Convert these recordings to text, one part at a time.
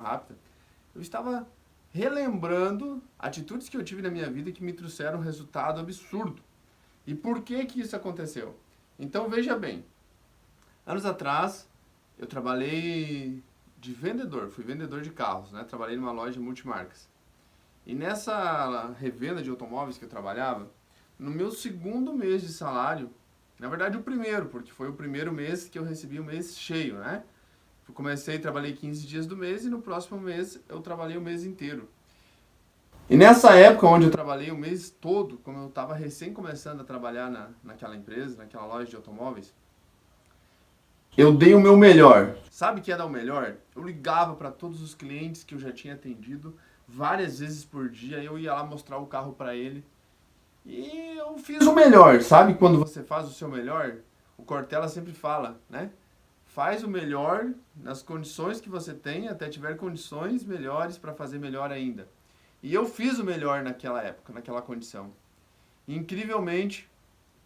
rápida, eu estava relembrando atitudes que eu tive na minha vida que me trouxeram um resultado absurdo. E por que que isso aconteceu? Então veja bem, anos atrás eu trabalhei de vendedor, fui vendedor de carros, né? Trabalhei numa loja multimarcas. E nessa revenda de automóveis que eu trabalhava, no meu segundo mês de salário, na verdade o primeiro, porque foi o primeiro mês que eu recebi o mês cheio, né? Eu comecei, trabalhei 15 dias do mês e no próximo mês eu trabalhei o mês inteiro. E nessa época onde eu trabalhei o mês todo, como eu estava recém começando a trabalhar naquela empresa, naquela loja de automóveis, eu dei o meu melhor. Sabe o que é dar o melhor? Eu ligava para todos os clientes que eu já tinha atendido várias vezes por dia, eu ia lá mostrar o carro para ele. E eu fiz o melhor, sabe quando você faz o seu melhor? O Cortella sempre fala, né? Faz o melhor nas condições que você tem, até tiver condições melhores para fazer melhor ainda. E eu fiz o melhor naquela época, naquela condição. E, incrivelmente,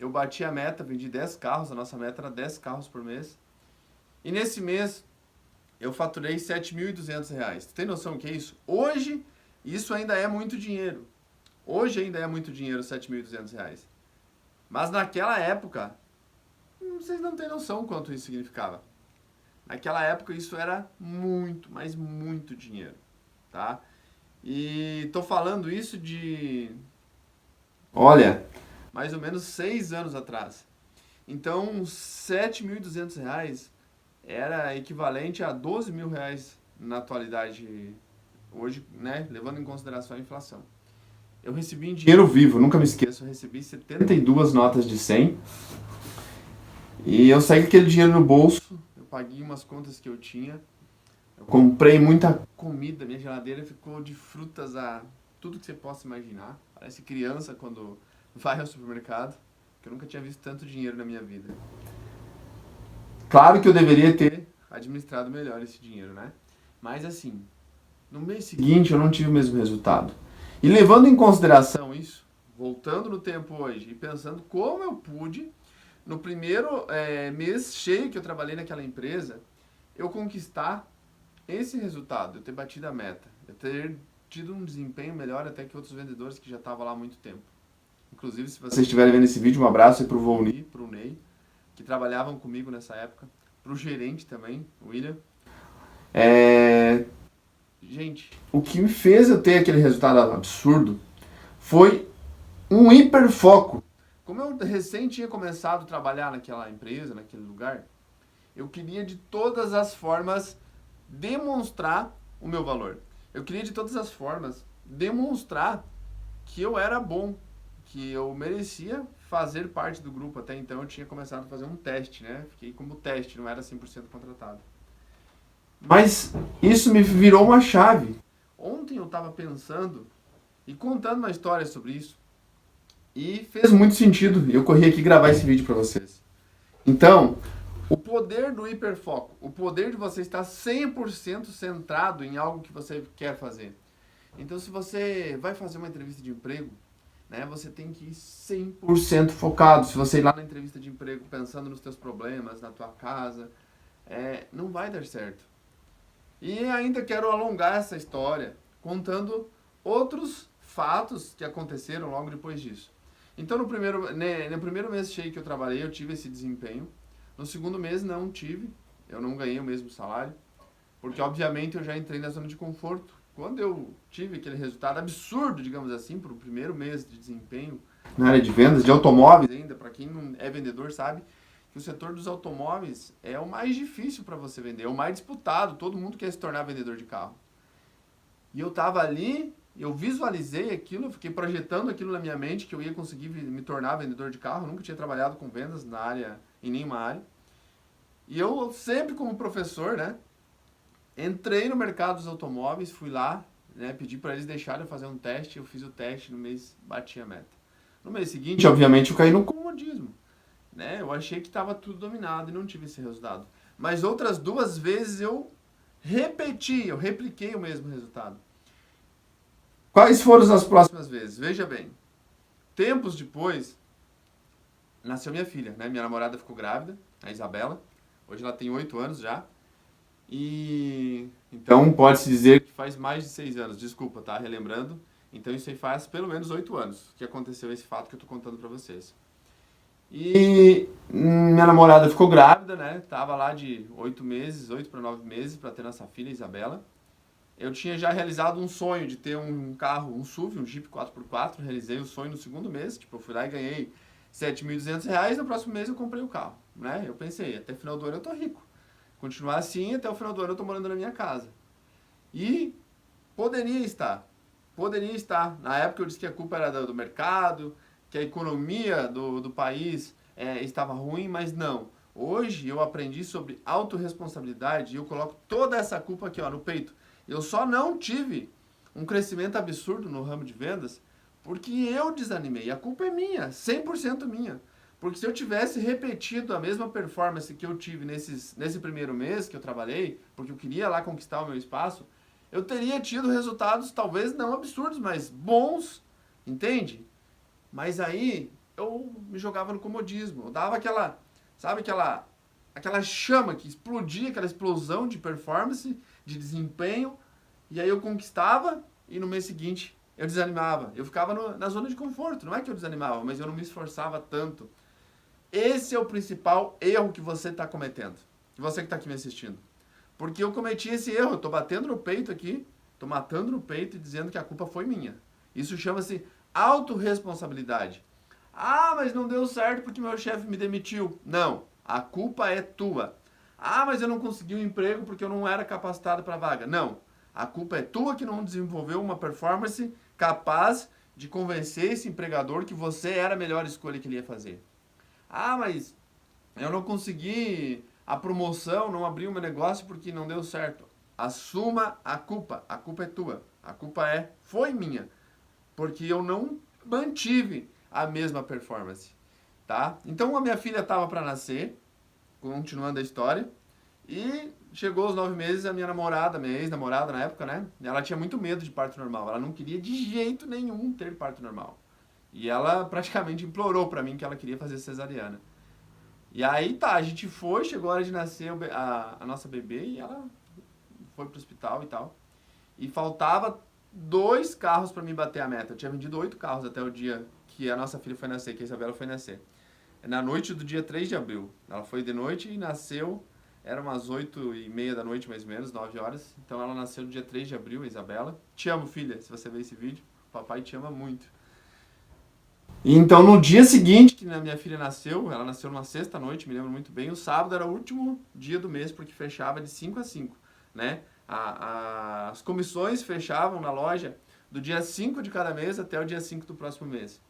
eu bati a meta, vendi 10 carros, a nossa meta era 10 carros por mês. E nesse mês, eu faturei R$ 7.200. Tu tem noção do que é isso? Hoje, isso ainda é muito dinheiro. Hoje ainda é muito dinheiro, R$ 7.200. Mas naquela época, vocês não têm noção quanto isso significava. Naquela época isso era muito, mas muito dinheiro, tá? E tô falando isso de, olha, mais ou menos 6 anos atrás. Então, R$ 7.200 era equivalente a R$ 12.000 na atualidade hoje, né? Levando em consideração a inflação. Eu recebi em dinheiro vivo, nunca me esqueço, eu recebi 72 notas de 100 e eu saí com aquele dinheiro no bolso, eu paguei umas contas que eu tinha, eu comprei muita comida, minha geladeira ficou de frutas a tudo que você possa imaginar, parece criança quando vai ao supermercado, que eu nunca tinha visto tanto dinheiro na minha vida. Claro que eu deveria ter administrado melhor esse dinheiro, né? Mas assim, no mês seguinte eu não tive o mesmo resultado. E levando em consideração isso, voltando no tempo hoje e pensando como eu pude, no primeiro mês cheio que eu trabalhei naquela empresa, eu conquistar esse resultado, eu ter batido a meta, eu ter tido um desempenho melhor até que outros vendedores que já estavam lá há muito tempo. Inclusive, se vocês estiverem vendo esse vídeo, um abraço aí pro Volney, pro Ney, que trabalhavam comigo nessa época, pro gerente também, o William. Gente, o que me fez eu ter aquele resultado absurdo foi um hiperfoco. Como eu recém tinha começado a trabalhar naquela empresa, naquele lugar, eu queria de todas as formas demonstrar o meu valor. Eu queria de todas as formas demonstrar que eu era bom, que eu merecia fazer parte do grupo. Até então eu tinha começado a fazer um teste, né? Fiquei como teste, não era 100% contratado. Mas isso me virou uma chave. Ontem eu estava pensando e contando uma história sobre isso e fez muito sentido. Eu corri aqui gravar esse vídeo para vocês. Então, o poder do hiperfoco, o poder de você estar 100% centrado em algo que você quer fazer. Então, se você vai fazer uma entrevista de emprego, né, você tem que ir 100% focado. Se você ir lá na entrevista de emprego pensando nos teus problemas, na tua casa, não vai dar certo. E ainda quero alongar essa história contando outros fatos que aconteceram logo depois disso. Então, no primeiro mês cheio que eu trabalhei, eu tive esse desempenho. No segundo mês, não tive. Eu não ganhei o mesmo salário. Porque, obviamente, eu já entrei na zona de conforto. Quando eu tive aquele resultado absurdo, digamos assim, para o primeiro mês de desempenho na área de vendas, de automóveis ainda, para quem não é vendedor sabe, que o setor dos automóveis é o mais difícil para você vender, é o mais disputado, todo mundo quer se tornar vendedor de carro. E eu estava ali, eu visualizei aquilo, eu fiquei projetando aquilo na minha mente, que eu ia conseguir me tornar vendedor de carro, eu nunca tinha trabalhado com vendas na área, em nenhuma área. E eu sempre como professor, né, entrei no mercado dos automóveis, fui lá, né, pedi para eles deixarem eu fazer um teste, eu fiz o teste, no mês bati a meta. No mês seguinte, obviamente, eu caí no comodismo. Né? Eu achei que estava tudo dominado e não tive esse resultado. Mas outras 2 vezes eu repliquei o mesmo resultado. Quais foram as próximas vezes? Veja bem, tempos depois, nasceu minha filha, né? Minha namorada ficou grávida, a Isabela. Hoje ela tem 8 anos já. E Então pode-se dizer que faz mais de 6 anos, desculpa, tá? Relembrando. Então isso aí faz pelo menos 8 anos que aconteceu esse fato que eu tô contando pra vocês. E minha namorada ficou grávida, né? Tava lá de 8 meses, 8 para 9 meses para ter nossa filha Isabela. Eu tinha já realizado um sonho de ter um carro, um SUV, um Jeep 4x4. Realizei o sonho no segundo mês. Tipo, eu fui lá e ganhei R$ 7.200. No próximo mês eu comprei o carro, né? Eu pensei, até o final do ano eu tô rico. Continuar assim, até o final do ano eu tô morando na minha casa. E poderia estar. Poderia estar. Na época eu disse que a culpa era do mercado, que a economia do país estava ruim, mas não. Hoje eu aprendi sobre autorresponsabilidade e eu coloco toda essa culpa aqui ó, no peito. Eu só não tive um crescimento absurdo no ramo de vendas porque eu desanimei. A culpa é minha, 100% minha. Porque se eu tivesse repetido a mesma performance que eu tive nesse primeiro mês que eu trabalhei, porque eu queria lá conquistar o meu espaço, eu teria tido resultados talvez não absurdos, mas bons, entende? Mas aí eu me jogava no comodismo, eu dava aquela, sabe, aquela chama que explodia, aquela explosão de performance, de desempenho, e aí eu conquistava e no mês seguinte eu desanimava. Eu ficava na zona de conforto, não é que eu desanimava, mas eu não me esforçava tanto. Esse é o principal erro que você está cometendo, você que está aqui me assistindo. Porque eu cometi esse erro, eu tô batendo no peito aqui, tô matando no peito e dizendo que a culpa foi minha. Isso chama-se autorresponsabilidade. Ah, mas não deu certo porque meu chefe me demitiu. Não, a culpa é tua. Ah, mas eu não consegui um emprego porque eu não era capacitado para a vaga. Não, a culpa é tua que não desenvolveu uma performance capaz de convencer esse empregador que você era a melhor escolha que ele ia fazer. Ah, mas eu não consegui a promoção, não abri o meu negócio porque não deu certo. Assuma a culpa é tua. A culpa foi minha, porque eu não mantive a mesma performance, tá? Então a minha filha estava para nascer, continuando a história, e chegou aos 9 meses a minha namorada, minha ex-namorada na época, né? Ela tinha muito medo de parto normal, ela não queria de jeito nenhum ter parto normal. E ela praticamente implorou para mim que ela queria fazer cesariana. E aí tá, a gente foi, chegou a hora de nascer a nossa bebê e ela foi pro hospital e tal. E faltava 2 carros para mim bater a meta. Eu tinha vendido 8 carros até o dia que a nossa filha foi nascer, que a Isabela foi nascer. Na noite do dia 3 de abril. Ela foi de noite e nasceu, era umas 8h30 da noite mais ou menos, 9 horas. Então ela nasceu no dia 3 de abril, a Isabela. Te amo, filha, se você ver esse vídeo. O papai te ama muito. E então no dia seguinte que a minha filha nasceu, ela nasceu numa sexta-noite, me lembro muito bem, o sábado era o último dia do mês, porque fechava de 5 a 5, né? As comissões fechavam na loja do dia 5 de cada mês até o dia 5 do próximo mês.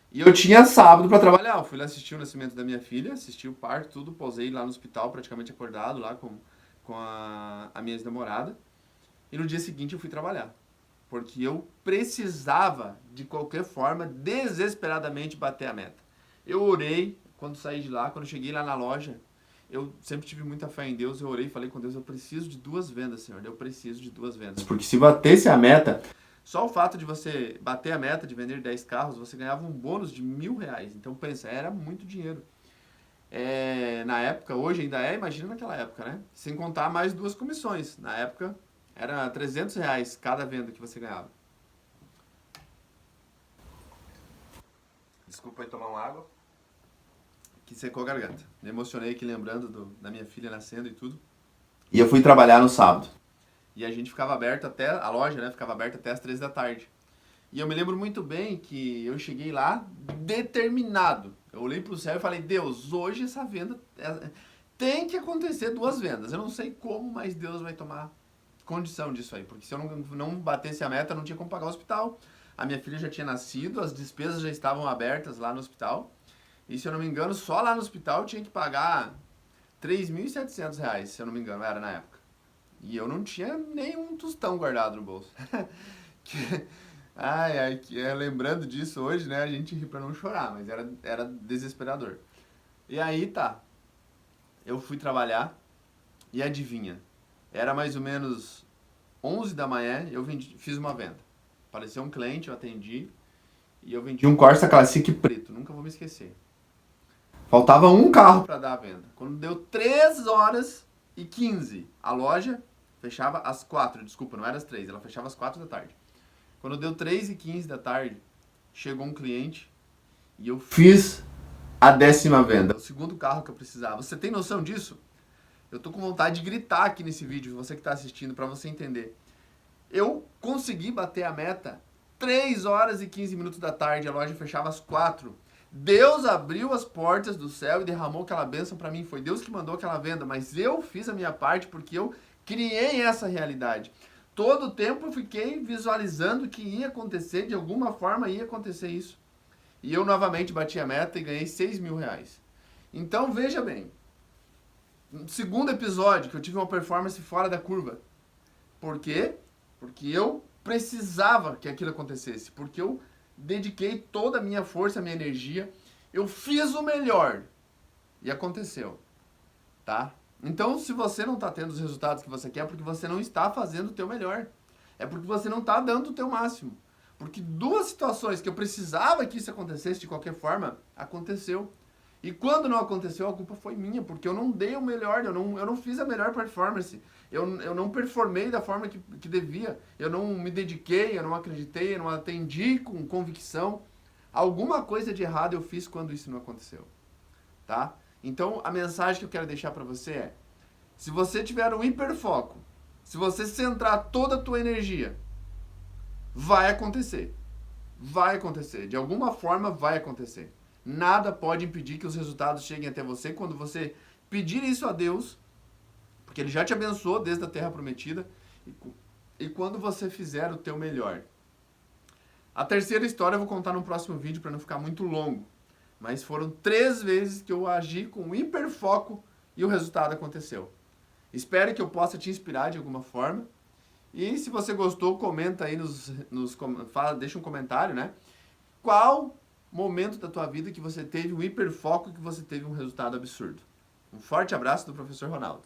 E eu tinha sábado para trabalhar, eu fui lá assistir o nascimento da minha filha, assisti o parto, tudo, posei lá no hospital, praticamente acordado lá com a minha ex-namorada. E no dia seguinte eu fui trabalhar. Porque eu precisava, de qualquer forma, desesperadamente bater a meta. Eu orei quando saí de lá, quando cheguei lá na loja. Eu sempre tive muita fé em Deus, eu orei e falei com Deus, eu preciso de 2 vendas, Senhor. Eu preciso de 2 vendas. Porque se batesse a meta, só o fato de você bater a meta de vender 10 carros, você ganhava um bônus de R$ 1.000. Então pensa, era muito dinheiro. Na época, hoje ainda imagina naquela época, né? Sem contar mais 2 comissões. Na época, era R$ 300 cada venda que você ganhava. Desculpa aí tomar uma água. Que secou a garganta. Me emocionei aqui lembrando da minha filha nascendo e tudo. E eu fui trabalhar no sábado. E a gente ficava aberto até, a loja, né? Ficava aberta até as 3 da tarde. E eu me lembro muito bem que eu cheguei lá determinado. Eu olhei pro céu e falei, Deus, hoje essa venda tem que acontecer 2 vendas. Eu não sei como, mas Deus vai tomar condição disso aí. Porque se eu não batesse a meta, eu não tinha como pagar o hospital. A minha filha já tinha nascido, as despesas já estavam abertas lá no hospital. E se eu não me engano, só lá no hospital eu tinha que pagar R$ 3.700, se eu não me engano, era na época. E eu não tinha nenhum tostão guardado no bolso. Lembrando disso hoje, né, a gente ri pra não chorar, mas era desesperador. E aí tá, eu fui trabalhar e adivinha, era mais ou menos 11 da manhã, eu fiz uma venda. Apareceu um cliente, eu atendi e eu vendi um Corsa Classic preto, nunca vou me esquecer. Faltava um carro para dar a venda. Quando deu 3h15, a loja Fechava às 4, desculpa, não era às 3, ela fechava às 4 da tarde. Quando deu 3h15 da tarde, chegou um cliente e eu fiz a 10ª venda, o segundo carro que eu precisava. Você tem noção disso? Eu tô com vontade de gritar aqui nesse vídeo, você que está assistindo, para você entender. Eu consegui bater a meta 3h15 da tarde, a loja fechava às 4. Deus abriu as portas do céu e derramou aquela bênção para mim. Foi Deus que mandou aquela venda, mas eu fiz a minha parte porque eu criei essa realidade. Todo o tempo eu fiquei visualizando que ia acontecer, de alguma forma ia acontecer isso. E eu novamente bati a meta e ganhei R$6.000. Então veja bem, no segundo episódio que eu tive uma performance fora da curva. Por quê? Porque eu precisava que aquilo acontecesse, porque eu dediquei toda a minha força, a minha energia, eu fiz o melhor e aconteceu, tá? Então, se você não está tendo os resultados que você quer, é porque você não está fazendo o teu melhor, é porque você não está dando o teu máximo, porque duas situações que eu precisava que isso acontecesse de qualquer forma, aconteceu. E quando não aconteceu, a culpa foi minha, porque eu não dei o melhor, eu não fiz a melhor performance. Eu não performei da forma que devia. Eu não me dediquei, eu não acreditei, eu não atendi com convicção. Alguma coisa de errado eu fiz quando isso não aconteceu. Tá? Então, a mensagem que eu quero deixar para você é: se você tiver um hiperfoco, se você centrar toda a tua energia, vai acontecer. Vai acontecer. De alguma forma vai acontecer. Nada pode impedir que os resultados cheguem até você quando você pedir isso a Deus, porque Ele já te abençoou desde a terra prometida, e quando você fizer o teu melhor. A terceira história eu vou contar no próximo vídeo para não ficar muito longo, mas foram 3 vezes que eu agi com hiperfoco e o resultado aconteceu. Espero que eu possa te inspirar de alguma forma, e se você gostou, comenta aí, deixa um comentário, né? Qual momento da tua vida que você teve um hiperfoco e que você teve um resultado absurdo? Um forte abraço do professor Ronaldo.